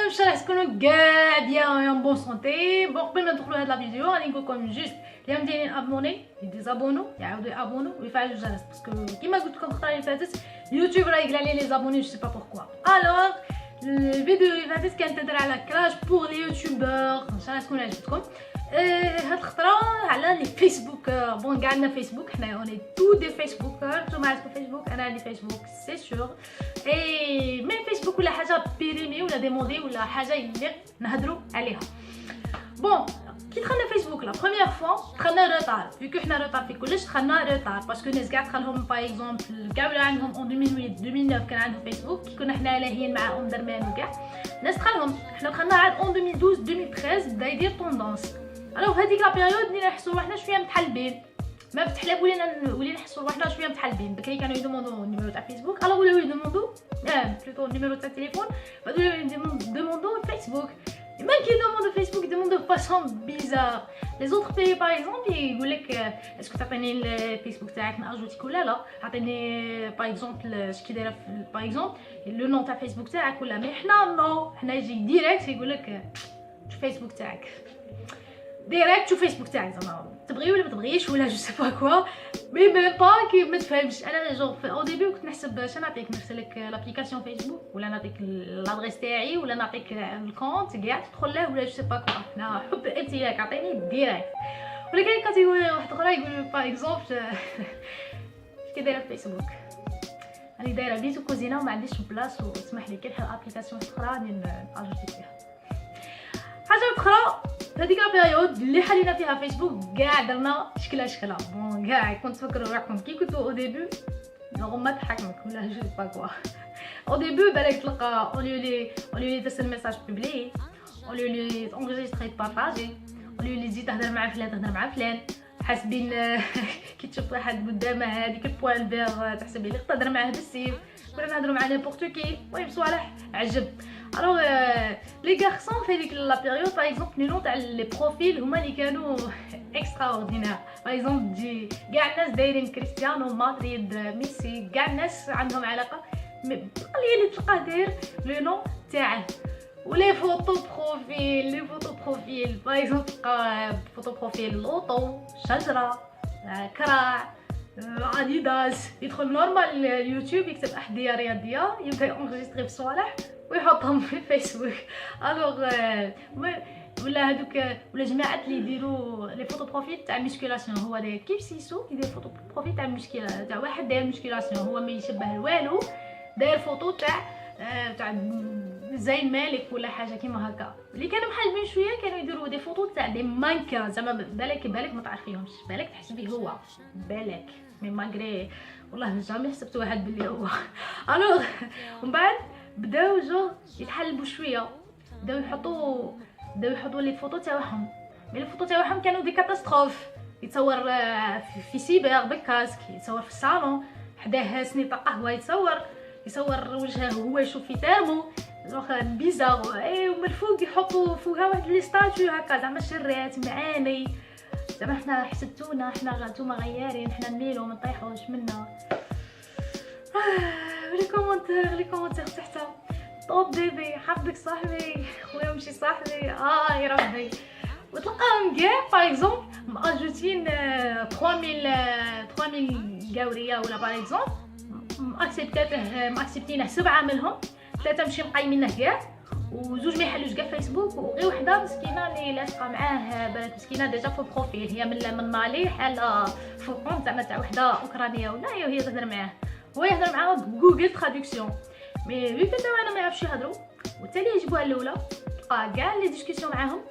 ان شاء الله تكونوا كاع بيان بون سونتي. بون قبل ما ندخلوا هاد لا فيديو غادي نقول لكم جوست اللي مديرين ابوني يديزابونو يعاودوا يابونو ويفعلوا الجرس باسكو كيما قلت لكم الخطره اللي فاتت اليوتيوب راه يقلع لي لي زابوني جو سي با بوركوا. الوغ الفيديو اللي فاتت كانت تهضر على كراش بور لي يوتيوبر، ان شاء الله تكون عجبتكم. هاد الخطره على لي فيسبوك. بون كاع عندنا فيسبوك، حنا اوني تو دي فيسبوكر. نتوما عندكم فيسبوك، انا عندي فيسبوك سي سور. اي مي فيسبوك ولا حاجه بيريمي ولا ديمودي ولا حاجه يليق نهضروا عليها. بون كي دخلنا فيسبوك لا بروميير فوا دخلنا روطار، فيكو حنا روطار في كلش دخلنا روطار باسكو الناس كاع دخلهم باغ اكزومبل كاع ولا عندهم اون 2008 2009 كان عندهم فيسبوك كي كنا حنا لاهيين معاهم درمان وكاع الناس دخلهم. حنا دخلنا عاد اون 2012 2013 بدا يدير طوندونس. الوغ هذيك لا بيريود اللي نحسوا روحنا شويه متحلبين، ما فتح لك ولينا نحسوا روحنا شويه متحلبين. بكري كانوا يدوموندو النيميرو تاع فيسبوك، الوغ ولاو يدوموندو بلوتو النيميرو تاع التليفون، بعد ولاو يدوموندو فيسبوك. même qui demande de Facebook demande de façon bizarre. Les autres pays par exemple يقول لك est-ce que تعطيني الفيسبوك تاعك ناجوتيك ولا لا، عطيني par exemple اش كي دايره par exemple لو نون تاع فيسبوك تاعك ولا. مي حنا نو، حنا يجي ديريكت يقول لك الفيسبوك تاعك ديريكت شوف فيسبوك تاعك زعما تبغي ولا ما تبغيش ولا جو سي با كوا. مي ميم با كي ما تفهمش. انا جو او ديبي كنت نحسب اش نعطيك، نرسل لك لابليكاسيون فيسبوك ولا نعطيك لادريس تاعي ولا نعطيك الكونت كاع تدخل له ولا جو سي با كوا. حنا حب امتلاك عطيني ديريكت. ولا كاين كاتيجوري واحد اخرى يقول باغ اكزومبل كي دايره فيسبوك راني دايره بيتو كوزينه وما عنديش بلاص وتسمح لي كي نحل ابليكاسيون اخرى راني ناجوتي فيها. حاجه اخرى هذيك البيريود اللي حلينا فيها فيسبوك كاع درنا شكله بون كاع كنت تفكروا روحكم كي كنتو او ديبي نورمال تحكمك ولا جو با كوا. او ديبي بالك تلقى اوليو ترسل ميساج بوبلي، اوليو تونجستري تبارطاجي، اوليو تزيد تهضر مع فلان تهضر مع فلان حاسبين كي تشوف واحد قدامه هذيك البوان فيغ تحسب لي تهضر معاه بالسيف ولا نهضروا مع نيمبورط كي. المهم صوالح عجب. الوغ لي غارسون في هذيك لا بيريود باغ اكزومبل لي نون تاع لي بروفيل هما اللي كانوا اكسترا اوردينير. باغ اكزومبل تجي كاع الناس دايرين كريستيانو مدريد ميسي، كاع الناس عندهم علاقه قليل اللي تلقاه داير لو نون تاعه. ولي فوتو بروفيل باغ اكزومبل تلقى فوتو بروفيل لوطو شجره كراع اديداس. يدخل نورمال اليوتيوب يكتب احذيه رياضيه يبدا يونجستري في صوالح ويحطهم في فيسبوك. الوغ ولا هذوك ولا جماعات اللي يديروا لي فوتو بروفيل تاع ميسكولاسيون. هو داير كيف سيسو يدير فوتو بروفيل تاع مشكله تاع واحد داير ميسكولاسيون هو ما يشبه والو، داير فوتو تاع زين مالك ولا حاجه كيما هكا. اللي كانوا محلبين شويه كانوا يديروا دي فوتو تاع دي مانكا زعما بالك ما تعرفيهمش، بالك تحسبيه هو بالك مي ماغري والله جامي حسبت واحد بلي هو. الوغ ومن بعد بداو جو يتحلبوا شويه، بداو يحطوا لي فوتو تاعهم. مي الفوتو تاعهم كانوا دي كاتاستروف. يتصور في سيبر بالكاسك، يتصور في الصالون حداه سنيطه قهوه، يصور وجهه وهو يشوف في تامو واخا بيزار. اي ومن الفوق يحطوا فوقها واحد لي ستاتيو هكا زعما شرات معاني زعما حنا حسدتونا، حنا نتوما غيارين، حنا نميلو ما نطيحوش منا. لي كومونتير تحت طوب بيبي حبك صاحبي خويا مشي صاحبي يا ربي. وتلقاهم كاع باغ اكزومبل ماجوتين 3000 قاوريه ولا باغ اكزومبل ماكسبتينه 7 منهم، 3 ماشي مقيمينه كاع وزوج ما يحلوش كاع فيسبوك، وغير وحده مسكينه اللي لاصقه معاه بالك مسكينه ديجا في البروفيل هي من مالي حاله في الكونت زعما تاع وحده اوكرانيه ولا هي تهضر معاه، هو يهضر معاها بجوجل تراديكسيون. مي ويكو انا ما يعرفش يهضروا والتالي يجيبوها الاولى تلقى كاع لي ديسكوسيون معاهم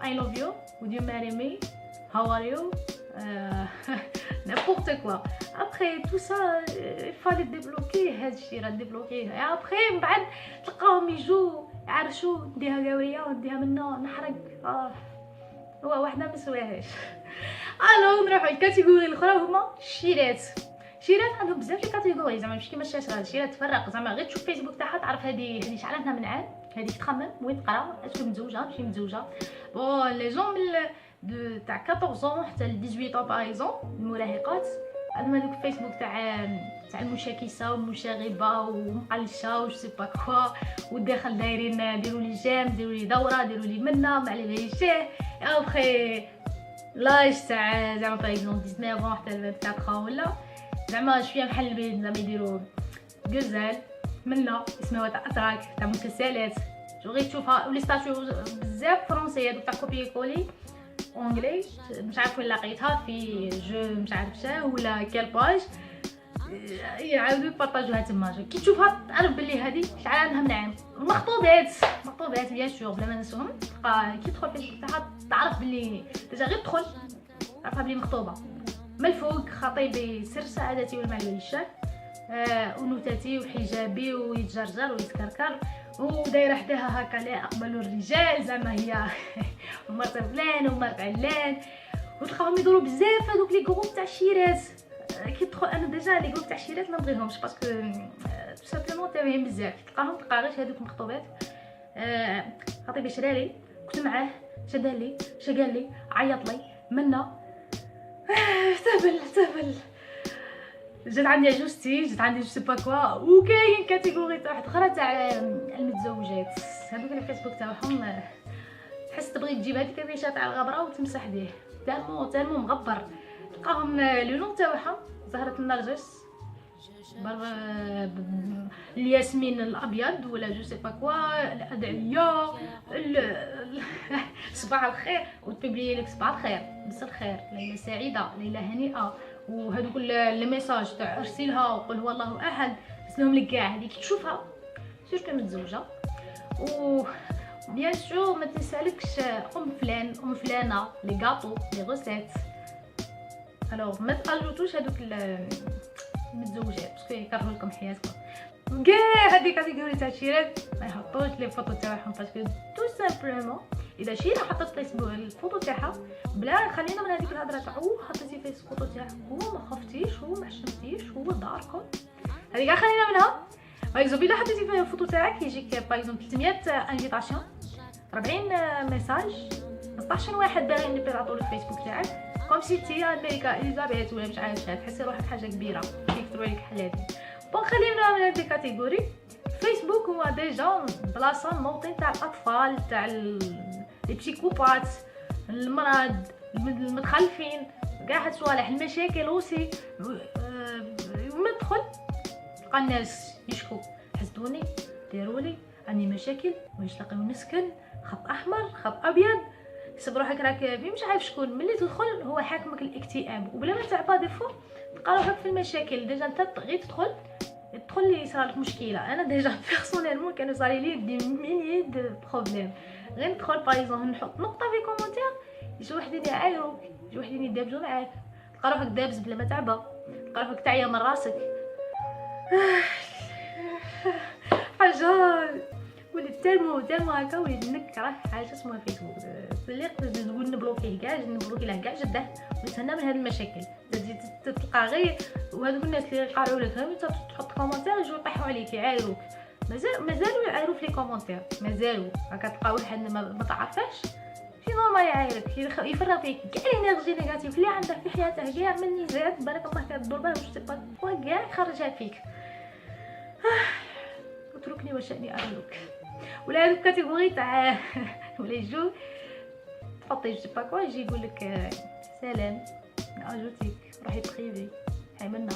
اي لوف يو ودو يو ماري مي هاو ار يو n'importe quoi. Après tout ça il fallait débloquer هذا الشيء راه ديبلوكيه. après من بعد تلقاهم يجوا يعرشوا نديها قاوريه ونديها منا نحرق. هو وحده ما سواهاش. الو نروحوا الكاتيجوري الاخرى هما الشيرات. عندهم بزاف لي كاتيجوري زعما ماشي كيما الشاشره. الشيرات تفرق زعما غير تشوف فيسبوك تاعها تعرف هذه شعلتها من عام، هذيك تخمم وين تقرا اسكو متزوجه ماشي متزوجه. بون لي جون تاع 14 حتى ل 18 باغ اكزومبل المراهقات عندهم هذوك فيسبوك تاع تاع المشاكسه والمشاغبه ومقلشه وجو سي با كوا، وداخل دايرين ديروا لي جيم، ديروا لي دوره، ديروا لي منا ما على باليش. ابخي لاج تاع زعما باغ اكزومبل 19 حتى ل 24 ولا زعما شويه محلبين، زعما يديروا غزال منا اسمها تاع اتراك تاع مسلسلات، غير تشوفها ولي ستاتيو بزاف فرونسيه هذوك تاع كوبي كولي اونغلي، مش عارف وين لقيتها في جو مش عارف شا ولا كال باج يعاودوا يبارطاجوها تما، كي تشوفها تعرف بلي هذه شحال عندها من عام. مخطوبات بيان سور بلا ما ننسوهم، كي تدخل فيسبوك تاعها تعرف بلي ديجا غير تدخل تعرفها بلي مخطوبه من الفوق، خطيبي سر سعادتي والمال والشان، ونوتاتي وحجابي ويتجرجر ويتكركر ودايره حداها هكا لا اقبل الرجال، زعما هي مرت فلان ومرت علان، وتلقاهم يدوروا بزاف هذوك لي جروب تاع الشيرات. كي تدخل انا ديجا لي جروب تاع الشيرات ما نبغيهمش باسكو تو سامبلومون تافهين بزاف، تلقى غير هذوك مخطوبات. خطيبي شرالي كنت معاه شدالي شقالي عيط لي منا تهبل جات عندي عجوزتي، جات عندي جو سي با كوا. وكاين كاتيجوري تاع واحد اخرى تاع المتزوجات، هذوك الفيسبوك تاعهم تحس تبغي تجيب هذيك الريشه تاع الغبره وتمسح به، تالمو مغبر. تلقاهم لو نون تاعهم زهره النرجس، الياسمين الابيض ولا جو سي با كوا، الادعيه صباح الخير، وتبيبلي لك صباح الخير مساء الخير ليله سعيده ليله هنيئه، وهذوك لي ميساج تاع ارسلها وقل هو الله احد، اسلهم لك كاع. هذيك تشوفها سيرك متزوجه و بيان سور ما تسالكش ام فلان ام فلانه لي غاطو لي غوسيت. الوغ ما تاجوتوش هذوك المتزوجات باسكو يكرهوا لكم حياتكم. كاع هذيك كاتيجوري تاع الشيرات ما يحطوش لي فوتو تاعهم باسكو تو سامبلومون اذا شيره حطت فيسبوك الفوتو تاعها بلا خلينا من هذيك الهضره تاع حطيتي فيسبوك تاعك هو ما خفتيش هو ما حشمتيش هو داركم، هذيك خلينا منها. باغ اكزومبل الا حطيتي فيها الفوتو تاعك يجيك باغ اكزومبل 300 انفيتاسيون، 40 ميساج، 15 واحد باغيين يبيعطوا لك الفيسبوك تاعك كوم سي تي الملكه اليزابيث ولا مش عارف تحسي روحك حاجه كبيره كيكتبوا عليك حلاتي. بون خلينا من هذه الكاتيجوري. فيسبوك هو ديجا بلاصه موطن تاع الاطفال تاع لي بسيكوبات، المرض، المتخلفين، كاع هاد الصوالح، المشاكل اوسي. ومن تدخل تلقى الناس يشكو حسدوني ديرولي عندي مشاكل واش لاقيو نسكن خط احمر خط ابيض، حسب روحك راك في مش عارف شكون. ملي تدخل هو حاكمك الاكتئاب وبلا ما تعبا ديفو تلقى روحك في المشاكل. ديجا انت غير تدخل لي يصرى لك مشكله. انا ديجا بيرسونيلمون كانوا صاري لي دي ميليي دو بروبليم. غير ندخل باغ نحط نقطه في كومونتير يجي وحدين يعايروك يجي وحدين يدابزوا معاك، تلقى روحك دابز بلا ما تعبا، تلقى روحك تعيا من راسك. حاجه وليت تالمو هكا وليت نكره حاجه اسمها فيسبوك. اللي نقدر نقول نبلوكيه كاع نبلوكي له كاع جده وليت انا من هاد المشاكل. تلقى غير وهذوك الناس اللي يقارعوا لك انت تحط كومونتير يجوا يطيحوا عليك يعايروك، مازالوا يعايروا في لي كومونتير، مازالوا هكا تلقى واحد ما تعرفاش شي نورمال يعايرك يفرغ فيك كاع الانرجي نيجاتيف اللي عندك في حياتك كاع من نيزات بارك الله كدور بها واش تبقى كاع يخرجها فيك. اتركني وشأني اهلك. ولا هذوك كاتيجوري تاع ولا يجو تحطي جو با كوا يجي يقول لك سلام اجوتيك روحي بريفي هاي منا.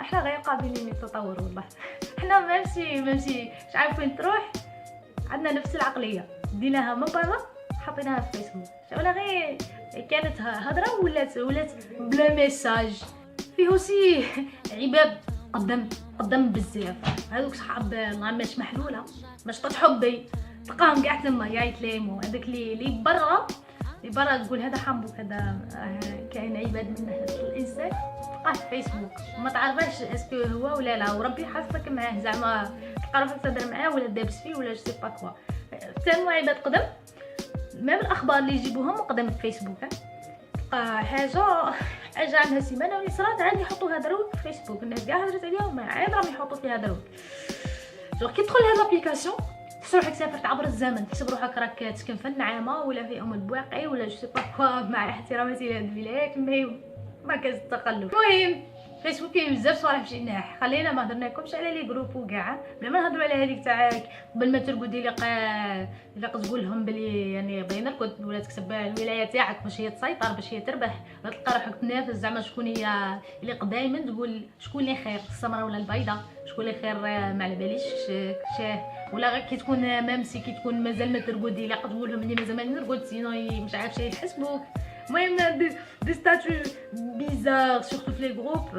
احنا غير قابلين للتطور والله. احنا ماشي مش عارف وين تروح عندنا نفس العقليه ديناها من برا حطيناها في فيسبوك. ولا غير كانت هضره ولات بلا ميساج. فيه اوسي عباد قدم بزاف هذوك صحاب ماش محلوله ماش طد حبي تلقاهم كاع تما يتلايموا. هذاك اللي برا تقول هذا حنبوك هذا كاين عباد من هذا الانسان تلقاه في فيسبوك وما تعرفاش اسكو هو ولا لا، وربي حاسك معاه زعما تلقى روحك تهضر معاه ولا دابس فيه ولا جو سي با كوا. تاني عباد قدم ميم الاخبار اللي يجيبوهم قدم في فيسبوك. تلقى حاجه عندها سيمانه ولي صرات عاد يحطوا هدروك في فيسبوك. الناس كاع هضرت عليهم عاد راهم يحطوا فيها هدروك. جو كي تدخل هاد لابليكاسيون تحس روحك سافرت عبر الزمن، تحسب روحك راك تسكن في النعامه ولا في ام البواقي ولا جو سي با كوا مع احتراماتي لهاد البلاد. ما كاين التقلب. المهم فيسبوك كاين بزاف صوالح في جناح، خلينا ما هضرناكمش على لي جروب وكاع، بلا ما نهضروا على هذيك تاع قبل ما ترقدي الا تقول لهم بلي يعني بغي نرقد ولا تكتب الولايه تاعك باش هي تسيطر باش هي تربح، ولا تلقى روحك تنافس زعما شكون هي اللي دائما تقول شكون اللي خير السمراء ولا البيضاء، شكون اللي خير ما على باليش شاه، ولا غير كي تكون مامسي كي تكون مازال ما ترقدي الا تقول لهم اني مازال ما نرقد سينو مش عارف شي يحسبوك. المهم دي ستاتيو بيزار سورتو في لي جروب،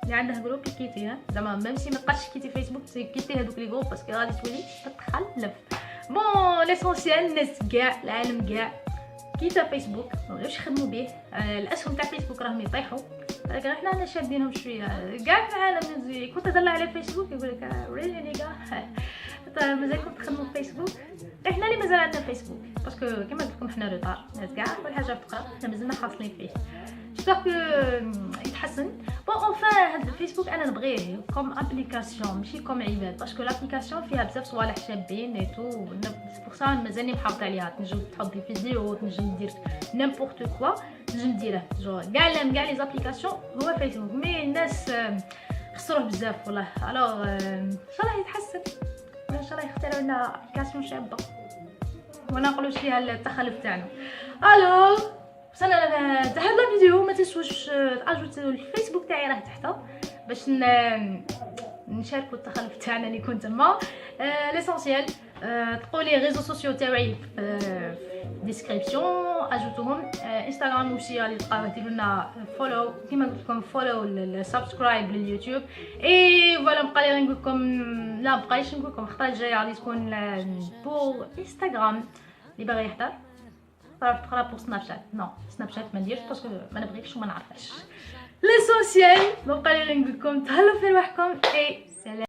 اللي عنده جروب كيتي زعما ميمسي ما تبقاش كيتي فيسبوك كيتي هذوك لي جروب باسكو غادي تولي تتخلف. بون ليسونسيال الناس كاع العالم كاع كيتا فيسبوك مابغيوش يخدموا به، الاسهم تاع فيسبوك راهم يطيحوا، ولكن حنا شادينهم شويه كاع في العالم. كنت تهضر على فيسبوك يقول لك ريلي نيغا مازالكم تخدموا في فيسبوك، احنا اللي مازال عندنا فيسبوك باسكو كما قلت لكم حنا روطار الناس كاع كل حاجه فقره حنا مازلنا حاصلين فيه. جيسبر كو يتحسن. بون اونفان هاد الفيسبوك انا نبغيه كوم ابليكاسيون ماشي كوم عباد، باسكو لابليكاسيون فيها بزاف صوالح شابين اي تو، بور سا مازالني محافظه عليها، تنجم تحطي فيديو تنجم دير نيمبورط كوا تنجم ديره جو كاع لي زابليكاسيون هو فيسبوك، مي الناس خسروه بزاف والله. الوغ ان شاء الله يتحسن، ان شاء الله يختاروا لنا ابليكاسيون شابه وما نقولوش فيها التخلف تاعنا. الوغ وصلنا لهاد الفيديو، ما تنسوش تاجوتوا الفيسبوك تاعي راه تحت باش نشاركوا التخلف تاعنا اللي كنت تما. ليسونسيال تلقوا لي ريزو سوسيو تاعي في ديسكريبسيون اجوتوهم، انستغرام وشي اللي تلقاو ديروا لنا فولو كيما قلت لكم، فولو سبسكرايب لليوتيوب. اي فوالا بقى لي نقول لكم، لا بقايش نقول لكم الخطره الجايه غادي تكون بور انستغرام اللي باغي يحضر، راح تقرا بور سناب شات. نو سناب شات ما نديرش باسكو ما نبغيكش وما نعرفهاش. ليسونسيال بقى لي نقول لكم تهلاو في رواحكم اي